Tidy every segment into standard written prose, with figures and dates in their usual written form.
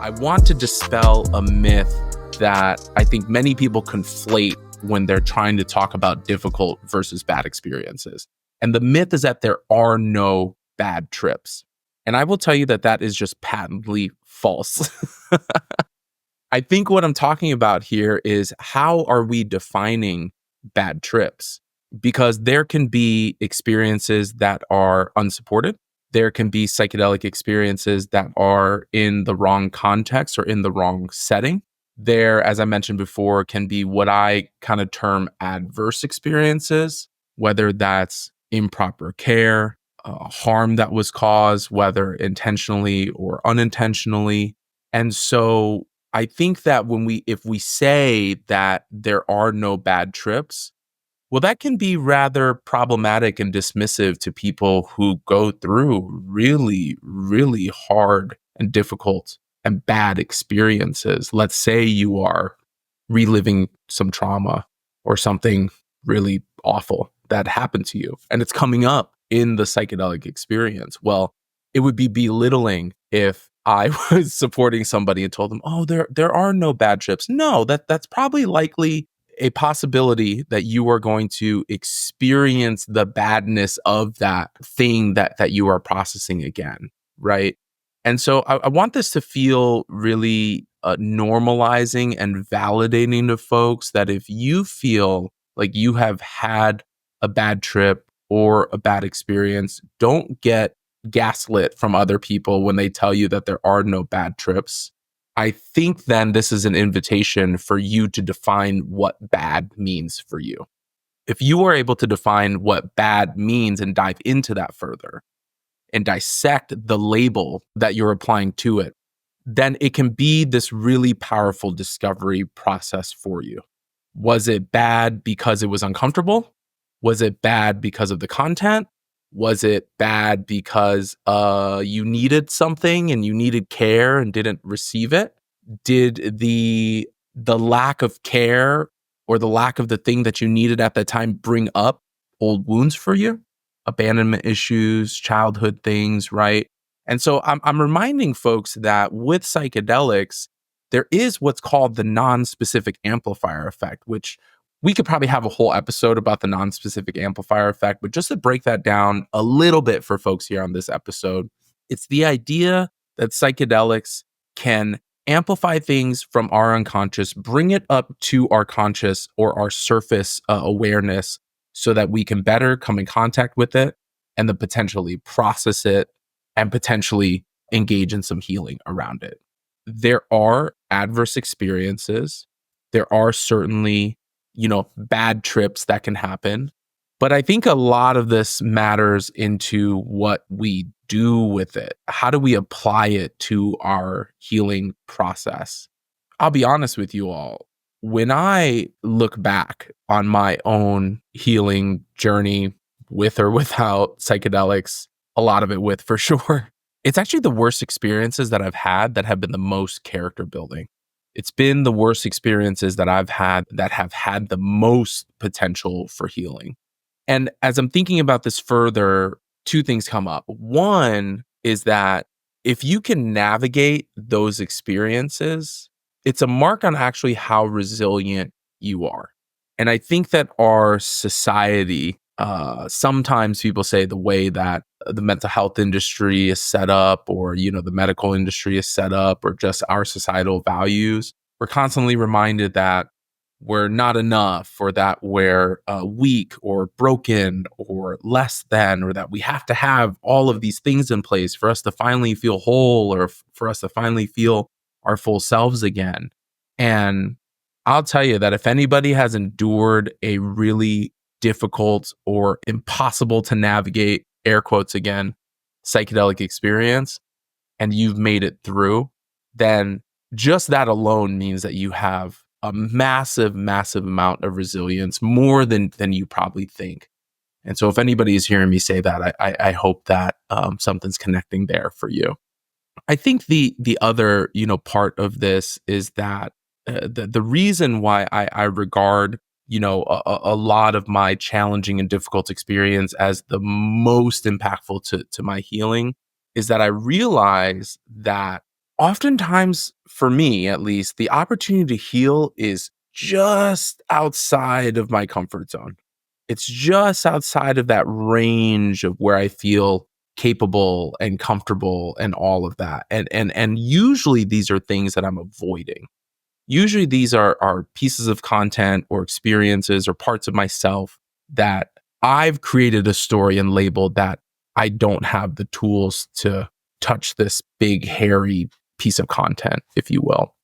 I want to dispel a myth that I think many people conflate when they're trying to talk about difficult versus bad experiences. And the myth is that there are no bad trips. And I will tell you that that is just patently false. I think what I'm talking about here is how are we defining bad trips? Because there can be experiences that are unsupported. There can be psychedelic experiences that are in the wrong context or in the wrong setting. There, as I mentioned before, can be what I kind of term adverse experiences, whether that's improper care, harm that was caused, whether intentionally or unintentionally. And so I think that if we say that there are no bad trips, well, that can be rather problematic and dismissive to people who go through really, really hard and difficult and bad experiences. Let's say you are reliving some trauma or something really awful that happened to you, and it's coming up in the psychedelic experience. Well, it would be belittling if I was supporting somebody and told them, "Oh, there are no bad trips." No, that's probably likely a possibility that you are going to experience the badness of that thing that you are processing again, right? And so I want this to feel really normalizing and validating to folks that if you feel like you have had a bad trip or a bad experience, don't get gaslit from other people when they tell you that there are no bad trips. I think then this is an invitation for you to define what bad means for you. If you are able to define what bad means and dive into that further and dissect the label that you're applying to it, then it can be this really powerful discovery process for you. Was it bad because it was uncomfortable? Was it bad because of the content? Was it bad because you needed something and you needed care and didn't receive it? Did the lack of care or the lack of the thing that you needed at that time bring up old wounds for you? Abandonment issues, childhood things, right? And so I'm reminding folks that with psychedelics, there is what's called the non-specific amplifier effect, which we could probably have a whole episode about the non-specific amplifier effect, but just to break that down a little bit for folks here on this episode, it's the idea that psychedelics can amplify things from our unconscious, bring it up to our conscious or our surface awareness so that we can better come in contact with it and then potentially process it and potentially engage in some healing around it. There are adverse experiences. There are certainly, bad trips that can happen. But I think a lot of this matters into what we do with it. How do we apply it to our healing process? I'll be honest with you all. When I look back on my own healing journey with or without psychedelics, a lot of it with for sure, it's actually the worst experiences that I've had that have been the most character building. It's been the worst experiences that I've had that have had the most potential for healing. And as I'm thinking about this further, two things come up. One is that if you can navigate those experiences, it's a mark on actually how resilient you are. And I think that our society, sometimes people say the way that the mental health industry is set up, or, the medical industry is set up, or just our societal values, we're constantly reminded that we're not enough, or that we're weak or broken or less than, or that we have to have all of these things in place for us to finally feel whole, or for us to finally feel our full selves again. And I'll tell you that if anybody has endured a really difficult or impossible to navigate, air quotes again, psychedelic experience, and you've made it through, then just that alone means that you have a massive, massive amount of resilience, more than you probably think. And so if anybody is hearing me say that, I hope that something's connecting there for you. I think the other, part of this is that the reason why I regard, a lot of my challenging and difficult experience as the most impactful to my healing is that I realize that oftentimes, for me at least, the opportunity to heal is just outside of my comfort zone. It's just outside of that range of where I feel capable and comfortable and all of that. And usually these are things that I'm avoiding. Usually these are pieces of content or experiences or parts of myself that I've created a story and labeled that I don't have the tools to touch this big, hairy piece of content, if you will.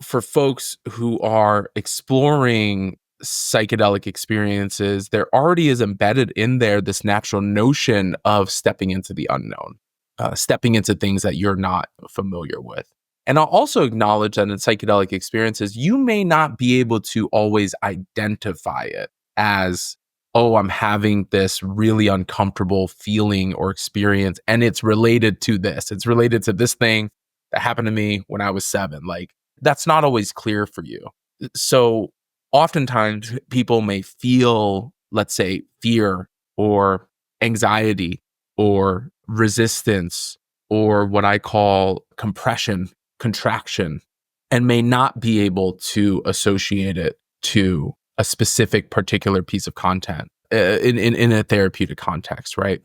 For folks who are exploring psychedelic experiences, there already is embedded in there this natural notion of stepping into the unknown, stepping into things that you're not familiar with. And I'll also acknowledge that in psychedelic experiences, you may not be able to always identify it as, oh, I'm having this really uncomfortable feeling or experience, and it's related to this. It's related to this thing that happened to me when I was 7. Like, that's not always clear for you. So oftentimes people may feel, let's say, fear or anxiety or resistance or what I call compression, contraction, and may not be able to associate it to a specific particular piece of content in a therapeutic context, right?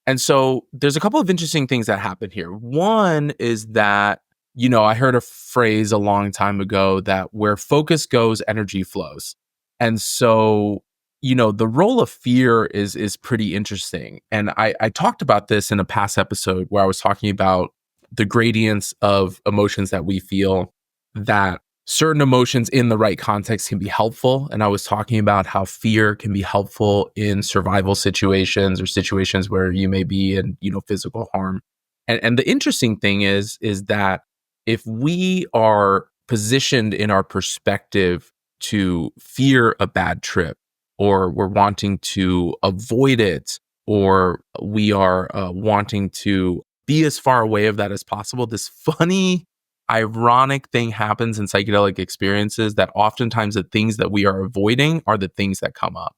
And so there's a couple of interesting things that happen here. One is that, I heard a phrase a long time ago that where focus goes, energy flows. And so, the role of fear is pretty interesting. And I talked about this in a past episode where I was talking about the gradients of emotions that we feel, that certain emotions in the right context can be helpful. And I was talking about how fear can be helpful in survival situations or situations where you may be in, physical harm. And the interesting thing is that if we are positioned in our perspective to fear a bad trip, or we're wanting to avoid it, or we are wanting to be as far away of that as possible, this funny, ironic thing happens in psychedelic experiences that oftentimes the things that we are avoiding are the things that come up.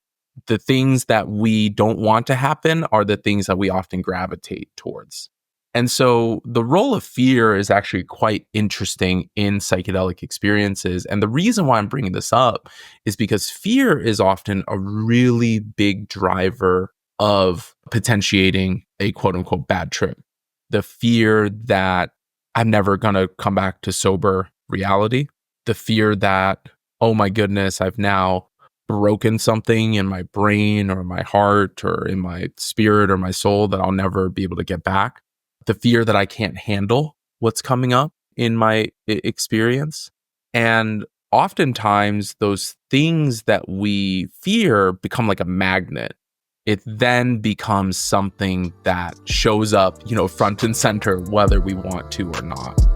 The things that we don't want to happen are the things that we often gravitate towards. And so the role of fear is actually quite interesting in psychedelic experiences. And the reason why I'm bringing this up is because fear is often a really big driver of potentiating a quote unquote bad trip. The fear that I'm never going to come back to sober reality. The fear that, oh my goodness, I've now broken something in my brain or my heart or in my spirit or my soul that I'll never be able to get back. The fear that I can't handle what's coming up in my experience. And oftentimes those things that we fear become like a magnet. It then becomes something that shows up, front and center, whether we want to or not.